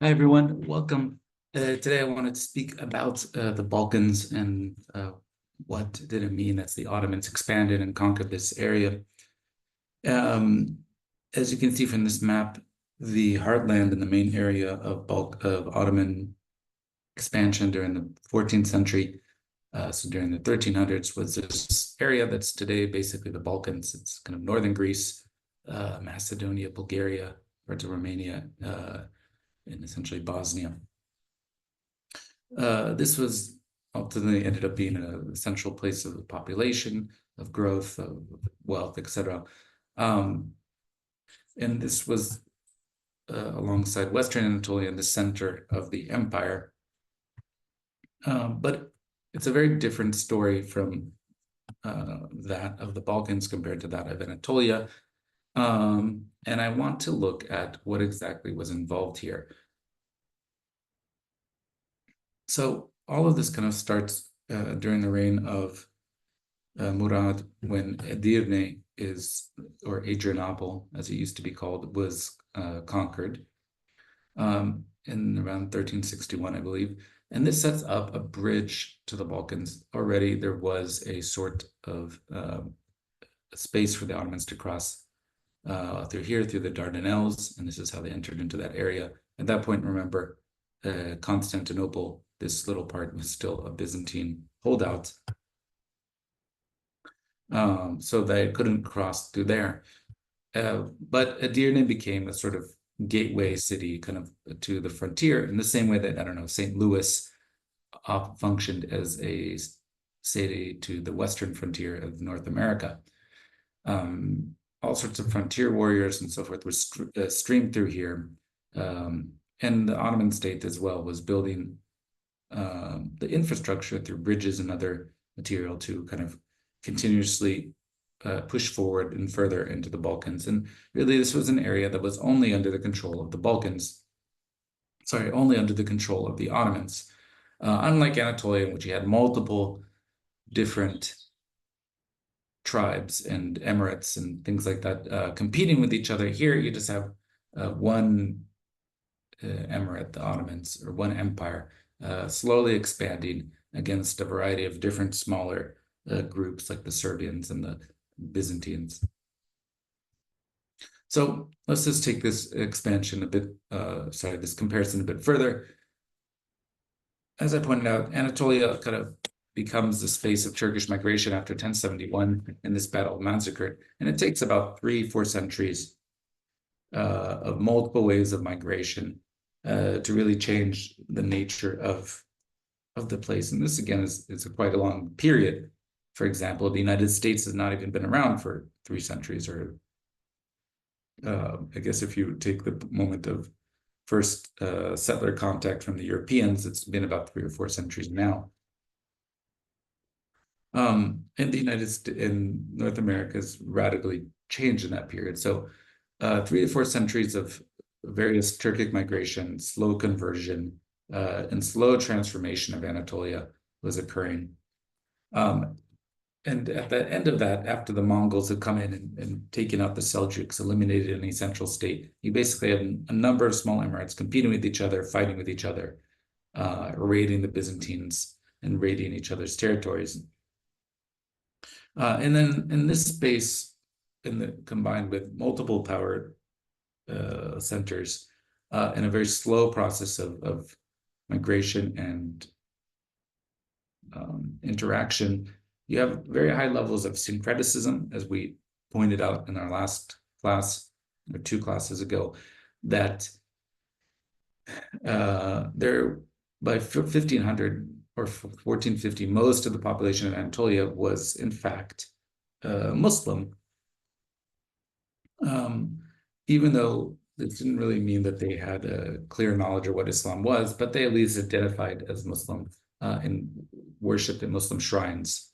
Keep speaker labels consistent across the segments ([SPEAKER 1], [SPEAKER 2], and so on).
[SPEAKER 1] Hi, everyone. Welcome. Today, I wanted to speak about the Balkans and what did it mean as the Ottomans expanded and conquered this area. Um, as you can see from this map, the heartland and the main area of Ottoman expansion during the 14th century, so during the 1300s, was this area that's today basically the Balkans. It's kind of northern Greece, Macedonia, Bulgaria, parts of Romania, and essentially Bosnia. This was ultimately ended up being a central place of population, of growth, of wealth, etc. And this was alongside Western Anatolia in the center of the empire. But it's a very different story from that of the Balkans compared to that of Anatolia. And I want to look at what exactly was involved here. So all of this kind of starts during the reign of Murad, when Edirne or Adrianople, as it used to be called, was conquered in around 1361, I believe. And this sets up a bridge to the Balkans. Already there was a sort of space for the Ottomans to cross through here, through the Dardanelles, and this is how they entered into that area. At that point, remember, Constantinople, this little part, was still a Byzantine holdout, so they couldn't cross through there. But Edirne became a sort of gateway city kind of to the frontier in the same way that, I don't know, St. Louis functioned as a city to the western frontier of North America. All sorts of frontier warriors and so forth were streamed through here. And the Ottoman state as well was building the infrastructure through bridges and other material to kind of continuously push forward and further into the Balkans. And really, this was an area that was only under the control of the Balkans. Sorry, only under the control of the Ottomans. Unlike Anatolia, in which you had multiple different tribes and emirates and things like that competing with each other, here you just have one emirate, the Ottomans, or one empire, slowly expanding against a variety of different smaller groups like the Serbians and the Byzantines. So let's just take this expansion a bit, this comparison a bit further. As I pointed out, Anatolia kind of becomes the space of Turkish migration after 1071 in this Battle of Manzikert, and it takes about 3-4 centuries of multiple waves of migration to really change the nature of the place. And this, again, is quite a long period. For example, the United States has not even been around for 3 centuries, or I guess if you take the moment of first settler contact from the Europeans, it's been about 3 or 4 centuries now. And the United States in North America has radically changed in that period. So 3 to 4 centuries of various Turkic migration, slow conversion, and slow transformation of Anatolia was occurring. And at the end of that, after the Mongols had come in and taken out the Seljuks, eliminated any central state, you basically have a number of small emirates competing with each other, fighting with each other, raiding the Byzantines and raiding each other's territories. And then in this space, combined with multiple power centers, and a very slow process of migration and interaction, you have very high levels of syncretism, as we pointed out in our last class, or 2 classes ago, that there, by 1500 or 1450, most of the population of Anatolia was, in fact, Muslim. Even though this didn't really mean that they had a clear knowledge of what Islam was, but they at least identified as Muslim and worshipped in Muslim shrines,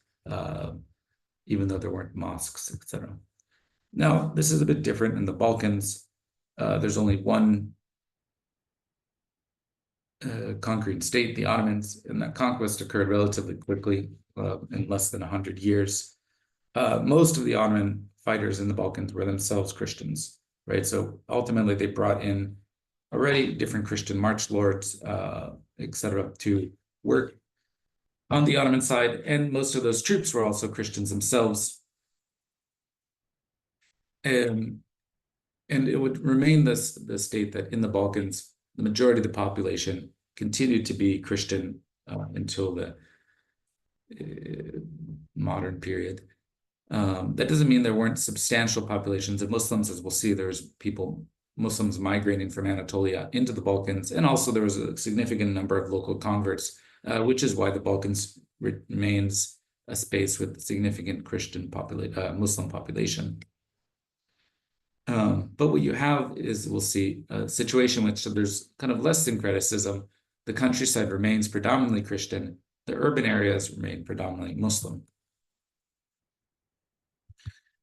[SPEAKER 1] even though there weren't mosques, etc. Now, this is a bit different in the Balkans. There's only one conquering state, the Ottomans, and that conquest occurred relatively quickly, in less than 100 years. Most of the Ottoman fighters in the Balkans were themselves Christians, right? So ultimately, they brought in already different Christian march lords, etc., to work on the Ottoman side, and most of those troops were also Christians themselves. And it would remain the state that in the Balkans, the majority of the population continued to be Christian until the modern period. That doesn't mean there weren't substantial populations of Muslims. As we'll see, there's Muslims migrating from Anatolia into the Balkans, and also there was a significant number of local converts, which is why the Balkans remains a space with significant Muslim population. But what you have is, we'll see, a situation which there's kind of less syncretism. The countryside remains predominantly Christian. The urban areas remain predominantly Muslim.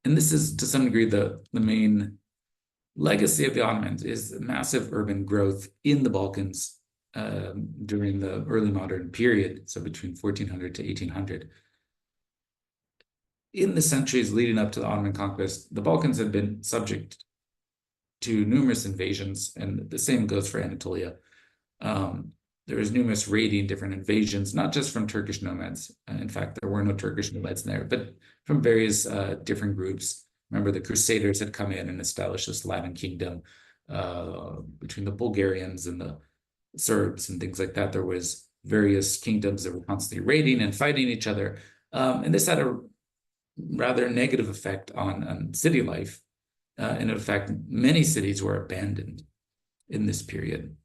[SPEAKER 1] And this is, to some degree, the main legacy of the Ottomans is massive urban growth in the Balkans during the early modern period, so between 1400 to 1800. In the centuries leading up to the Ottoman conquest, the Balkans had been subject to numerous invasions, and the same goes for Anatolia. There was numerous raiding, different invasions, not just from Turkish nomads. In fact, there were no Turkish nomads in there, but from various different groups. Remember, the Crusaders had come in and established this Latin kingdom between the Bulgarians and the Serbs and things like that. There was various kingdoms that were constantly raiding and fighting each other. And this had a rather negative effect on city life. And in fact, many cities were abandoned in this period.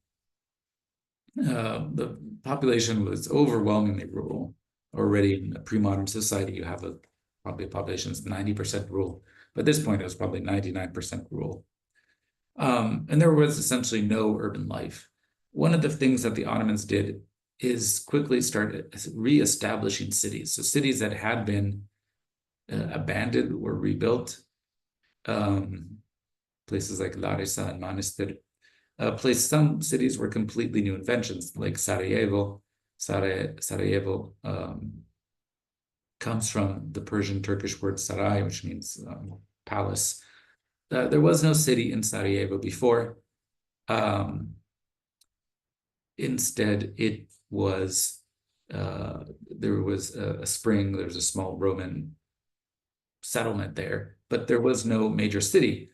[SPEAKER 1] The population was overwhelmingly rural. Already in a pre-modern society, you have probably a population that's 90% rural. But at this point, it was probably 99% rural. And there was essentially no urban life. One of the things that the Ottomans did is quickly start reestablishing cities. So cities that had been abandoned were rebuilt. Places like Larissa and Manastır. Some cities were completely new inventions, like Sarajevo. Sarajevo comes from the Persian-Turkish word saray, which means palace. There was no city in Sarajevo before. Instead, it was there was a spring. There was a small Roman settlement there, but there was no major city.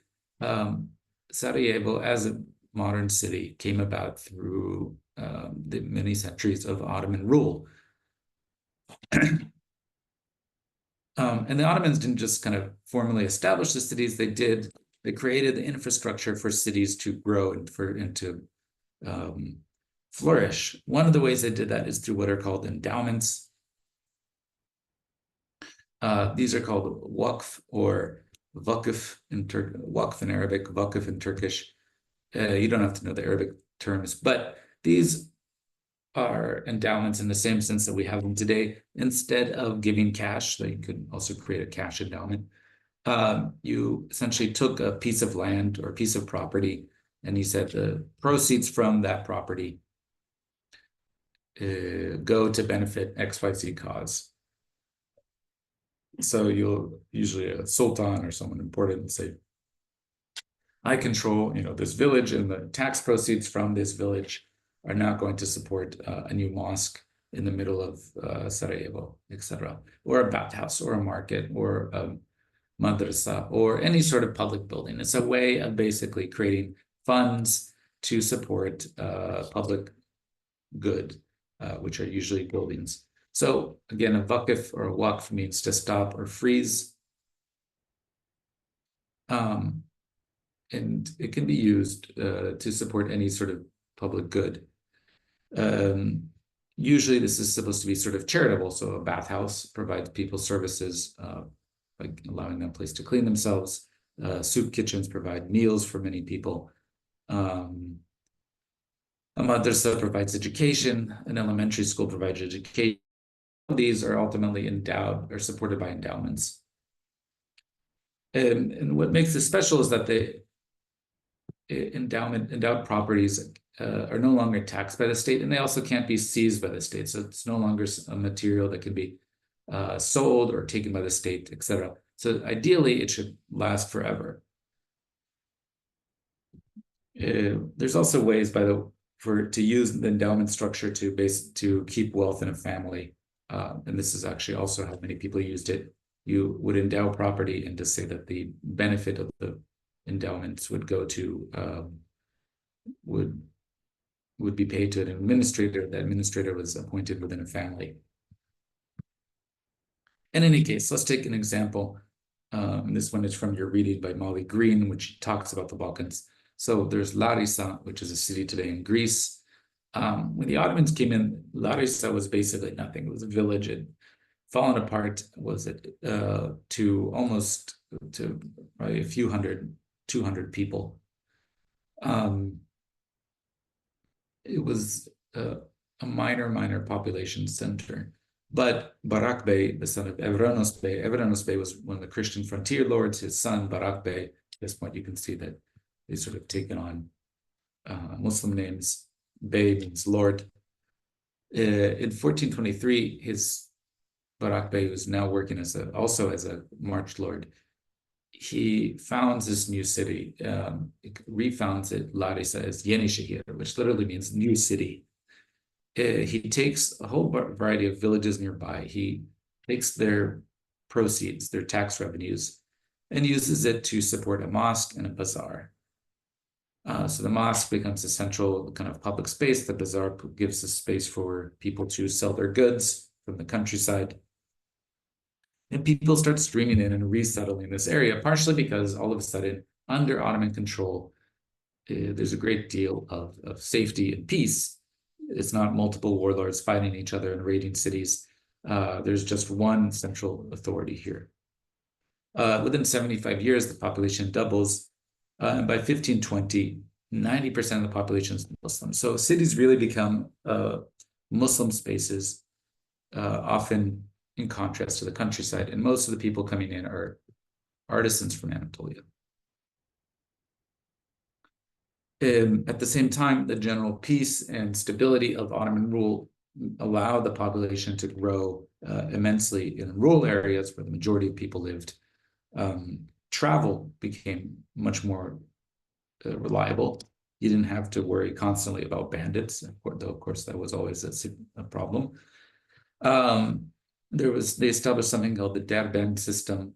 [SPEAKER 1] Sarajevo, as a modern city, came about through the many centuries of Ottoman rule. And the Ottomans didn't just kind of formally establish the cities. They created the infrastructure for cities to grow and to flourish. One of the ways they did that is through what are called endowments. These are called waqf or vakıf waqf in Arabic, vakıf in Turkish. You don't have to know the Arabic terms, but these are endowments in the same sense that we have them today. Instead of giving cash, so you could also create a cash endowment. You essentially took a piece of land or a piece of property, and you said the proceeds from that property go to benefit XYZ cause. So you'll usually a sultan or someone important and say, I control, this village, and the tax proceeds from this village are now going to support a new mosque in the middle of Sarajevo, etc., or a bathhouse, or a market, or a madrasa, or any sort of public building. It's a way of basically creating funds to support public good, which are usually buildings. So again, a vakif or a waqf means to stop or freeze. And it can be used to support any sort of public good. Usually this is supposed to be sort of charitable. So a bathhouse provides people services by allowing them a place to clean themselves. Soup kitchens provide meals for many people. A madrasa provides education. An elementary school provides education. These are ultimately endowed or supported by endowments. And what makes this special is that the endowed properties are no longer taxed by the state, and they also can't be seized by the state. So it's no longer a material that can be sold or taken by the state, etc. So ideally, it should last forever. There's also ways to use the endowment structure to keep wealth in a family. And this is actually also how many people used it. You would endow property and to say that the benefit of the endowments would go to would would be paid to an administrator. The administrator was appointed within a family. In any case, let's take an example. This one is from your reading by Molly Green, which talks about the Balkans. So there's Larissa, which is a city today in Greece. When the Ottomans came in, Larissa was basically nothing. It was a village. It fallen apart, was it, to almost to probably a few hundred, 200 people. It was a minor population center. But Barak Bey, the son of Evranos Bey was one of the Christian frontier lords. His son, Barak Bey, at this point you can see that they sort of taken on Muslim names. Bey means lord. In 1423, his Barak Bey was now working also as a march lord. He founds this new city, refounds it, Larissa, as Yeni Shehir, which literally means new city. He takes a whole variety of villages nearby. He takes their proceeds, their tax revenues, and uses it to support a mosque and a bazaar. So the mosque becomes a central kind of public space. The bazaar gives a space for people to sell their goods from the countryside. And people start streaming in and resettling this area, partially because all of a sudden, under Ottoman control, there's a great deal of safety and peace. It's not multiple warlords fighting each other and raiding cities. There's just one central authority here. Within 75 years, the population doubles. And by 1520, 90% of the population is Muslim. So cities really become Muslim spaces, often in contrast to the countryside. And most of the people coming in are artisans from Anatolia. At the same time, the general peace and stability of Ottoman rule allowed the population to grow immensely in rural areas where the majority of people lived. Travel became much more reliable. You didn't have to worry constantly about bandits, though of course that was always a problem. They established something called the Derbent system,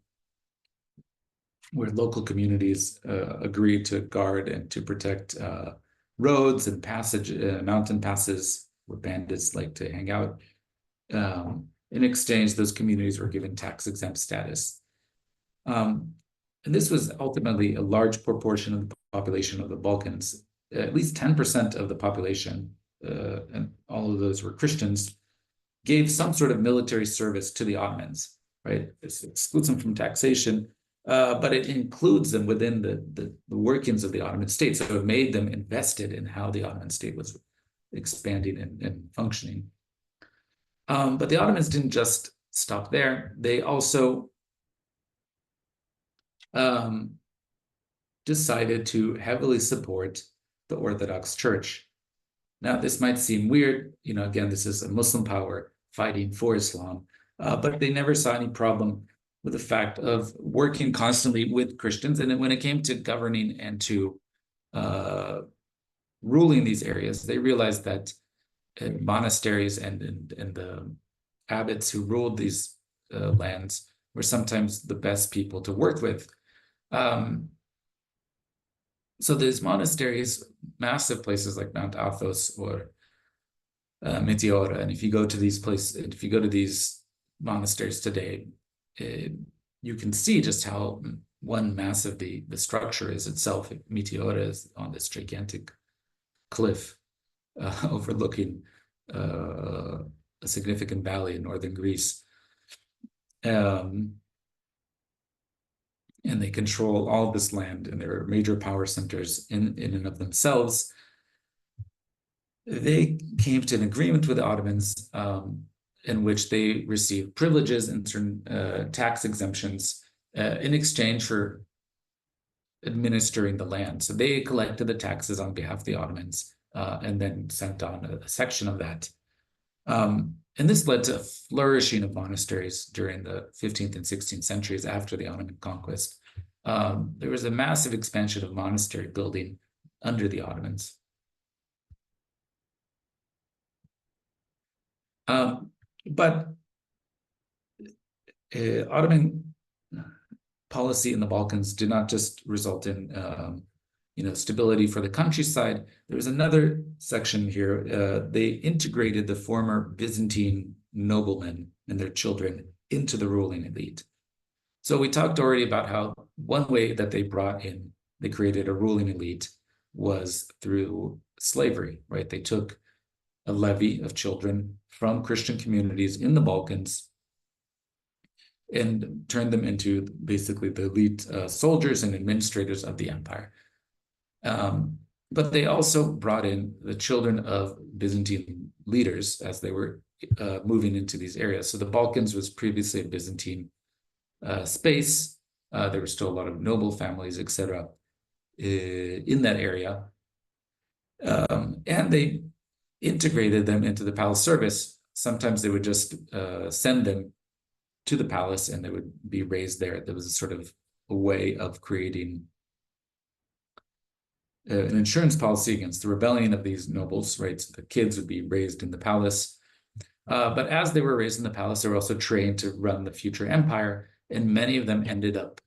[SPEAKER 1] where local communities agreed to guard and to protect roads and mountain passes where bandits like to hang out. In exchange, those communities were given tax-exempt status. And this was ultimately a large proportion of the population of the Balkans. At least 10% of the population, and all of those were Christians, gave some sort of military service to the Ottomans, right? This excludes them from taxation, but it includes them within the workings of the Ottoman state. So it made them invested in how the Ottoman state was expanding and functioning. But the Ottomans didn't just stop there. They also decided to heavily support the Orthodox Church. Now, this might seem weird. Again, this is a Muslim power fighting for Islam, but they never saw any problem with the fact of working constantly with Christians. And then when it came to governing and to ruling these areas, they realized that monasteries and the abbots who ruled these lands were sometimes the best people to work with. So these monasteries, massive places like Mount Athos or Meteora, and if you go to these monasteries today, you can see just how one massive the structure is itself. Meteora is on this gigantic cliff overlooking a significant valley in northern Greece. And they control all of this land, and they're major power centers in and of themselves. They came to an agreement with the Ottomans in which they received privileges and certain tax exemptions in exchange for administering the land. So they collected the taxes on behalf of the Ottomans and then sent on a section of that. And this led to a flourishing of monasteries during the 15th and 16th centuries after the Ottoman conquest. There was a massive expansion of monastery building under the Ottomans. But Ottoman policy in the Balkans did not just result in stability for the countryside. There was another section here. They integrated the former Byzantine noblemen and their children into the ruling elite. So we talked already about how one way that they created a ruling elite was through slavery, right? They took a levy of children from Christian communities in the Balkans and turned them into basically the elite soldiers and administrators of the empire. But they also brought in the children of Byzantine leaders as they were moving into these areas. So the Balkans was previously a Byzantine space. There were still a lot of noble families, etc., in that area. And they integrated them into the palace service. Sometimes they would just send them to the palace and they would be raised there. There was a sort of a way of creating an insurance policy against the rebellion of these nobles, right? So the kids would be raised in the palace. But as they were raised in the palace, they were also trained to run the future empire, and many of them ended up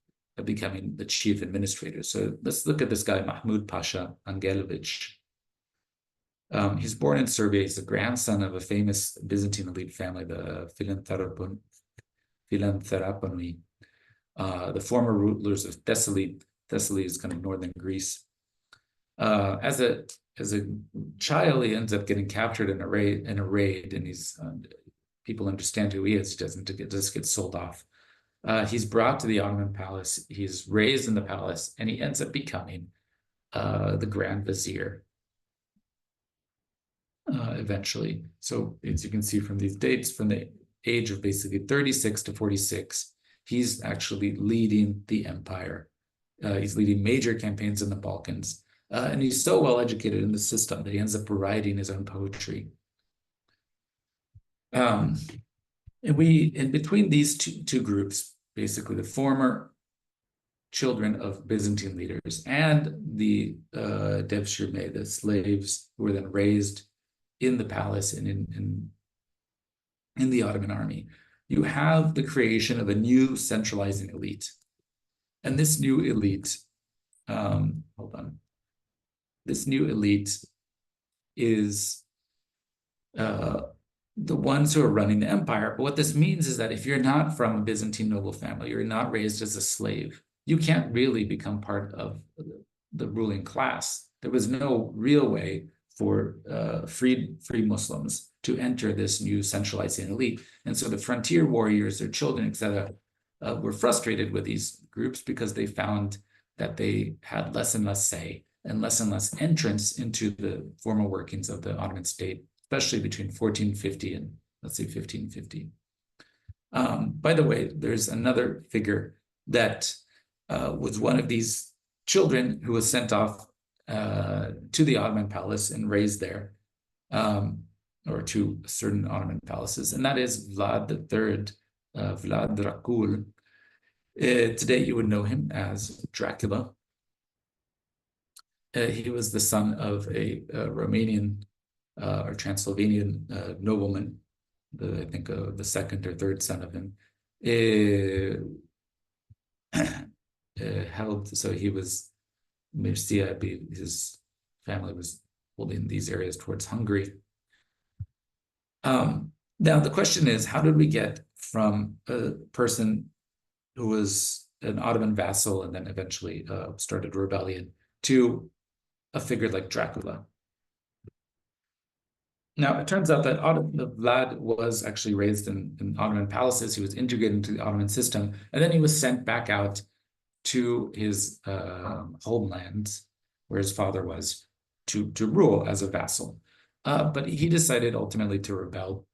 [SPEAKER 1] becoming the chief administrators. So let's look at this guy, Mahmud Pasha Angelovich. He's born in Serbia. He's the grandson of a famous Byzantine elite family, the Philanthroponi, the former rulers of Thessaly. Thessaly is kind of northern Greece. As a child, he ends up getting captured in a raid, and he's people understand who he is. He doesn't just get sold off. He's brought to the Ottoman palace. He's raised in the palace, and he ends up becoming the Grand Vizier eventually. So as you can see from these dates, from the age of basically 36 to 46, he's actually leading the empire. He's leading major campaigns in the Balkans. And he's so well educated in the system that he ends up writing his own poetry. And in between these two groups, basically the former children of Byzantine leaders and the devshirme, the slaves who were then raised in the palace and in the Ottoman army, you have the creation of a new centralizing elite. And this new elite, this new elite is the ones who are running the empire. But what this means is that if you're not from a Byzantine noble family, you're not raised as a slave, you can't really become part of the ruling class. There was no real way for free Muslims to enter this new centralizing elite. And so the frontier warriors, their children, etc., were frustrated with these groups because they found that they had less and less say and less entrance into the formal workings of the Ottoman state, especially between 1450 and, let's say, 1550. By the way, there's another figure that was one of these children who was sent off to the Ottoman palace and raised there, or to certain Ottoman palaces, and that is Vlad III, Vlad Dracul. Today you would know him as Dracula. He was the son of a Romanian or Transylvanian nobleman, I think the second or third son of him. So he was Mircea, his family was holding these areas towards Hungary. Now the question is, how did we get from a person who was an Ottoman vassal and then eventually started a rebellion to a figure like Dracula? Now, it turns out that Vlad was actually raised in Ottoman palaces. He was integrated into the Ottoman system, and then he was sent back out to his homeland, where his father was, to rule as a vassal. But he decided ultimately to rebel.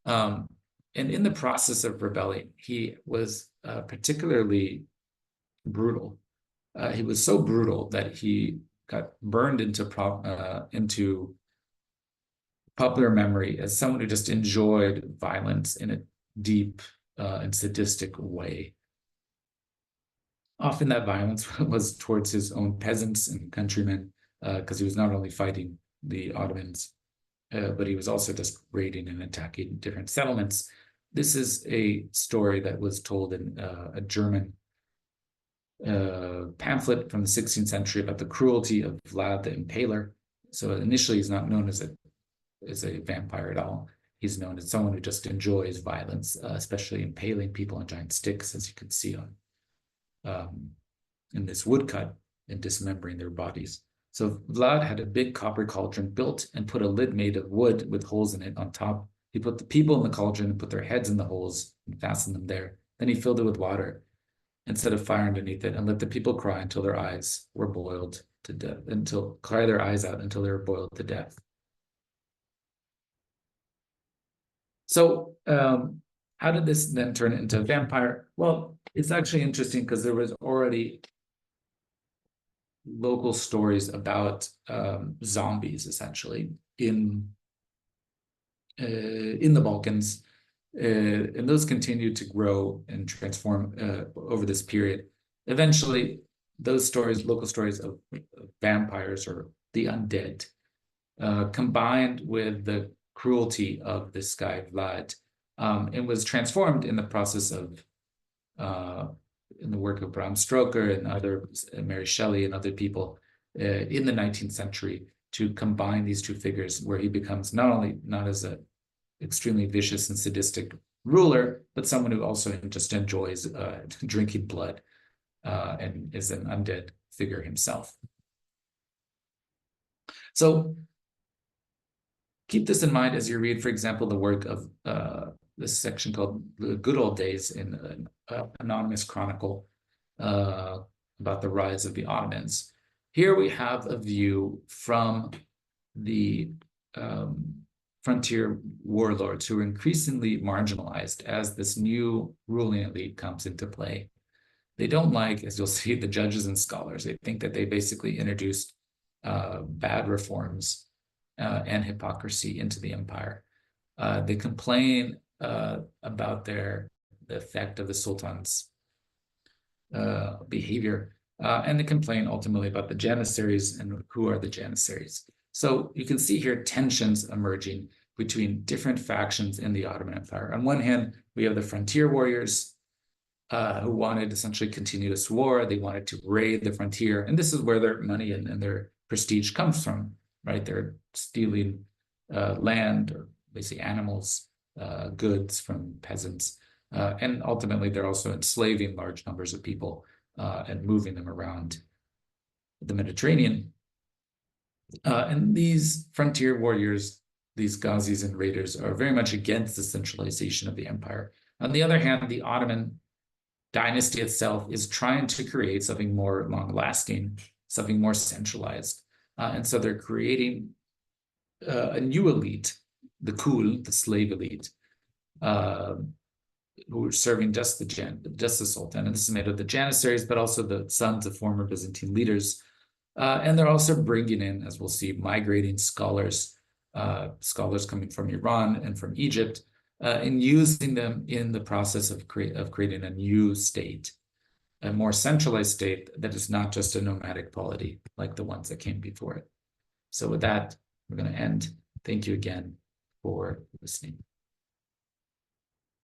[SPEAKER 1] And in the process of rebelling, he was particularly brutal. He was so brutal that he got burned into popular memory as someone who just enjoyed violence in a deep and sadistic way. Often that violence was towards his own peasants and countrymen, because he was not only fighting the Ottomans, but he was also just raiding and attacking different settlements. This is a story that was told in a German pamphlet from the 16th century about the cruelty of Vlad the Impaler. So initially, he's not known as a vampire at all. He's known as someone who just enjoys violence, especially impaling people on giant sticks, as you can see on in this woodcut, and dismembering their bodies. So Vlad had a big copper cauldron built and put a lid made of wood with holes in it on top. He put the people in the cauldron and put their heads in the holes and fastened them there. Then he filled it with water and set a fire underneath it and let the people cry until their eyes were boiled to death, cry their eyes out until they were boiled to death. So how did this then turn into a vampire? Well, it's actually interesting because there was already local stories about zombies, essentially, in the Balkans, and those continued to grow and transform over this period. Eventually, those stories, local stories of vampires or the undead, combined with the cruelty of this guy Vlad, it was transformed in the process of in the work of Bram Stoker and other Mary Shelley and other people in the 19th century to combine these two figures, where he becomes not as a extremely vicious and sadistic ruler, but someone who also just enjoys drinking blood and is an undead figure himself. So keep this in mind as you read, for example, the work of this section called The Good Old Days in an anonymous chronicle about the rise of the Ottomans. Here we have a view from the frontier warlords who are increasingly marginalized as this new ruling elite comes into play. They don't like, as you'll see, the judges and scholars. They think that they basically introduced bad reforms and hypocrisy into the empire. They complain about the effect of the Sultan's behavior, and they complain ultimately about the Janissaries and who are the Janissaries. So you can see here tensions emerging between different factions in the Ottoman Empire. On one hand, we have the frontier warriors who wanted essentially continuous war. They wanted to raid the frontier, and this is where their money and their prestige comes from, right? They're stealing land, or basically animals, goods from peasants, and ultimately they're also enslaving large numbers of people and moving them around the Mediterranean. And these frontier warriors, these Ghazis and raiders, are very much against the centralization of the empire. On the other hand, the Ottoman dynasty itself is trying to create something more long-lasting, something more centralized. And so they're creating a new elite, the Kul, the slave elite, who are serving just the Sultan. And this is made of the Janissaries, but also the sons of former Byzantine leaders. And they're also bringing in, as we'll see, migrating scholars, scholars coming from Iran and from Egypt, and using them in the process of creating a new state, a more centralized state that is not just a nomadic polity like the ones that came before it. So with that, we're going to end. Thank you again for listening.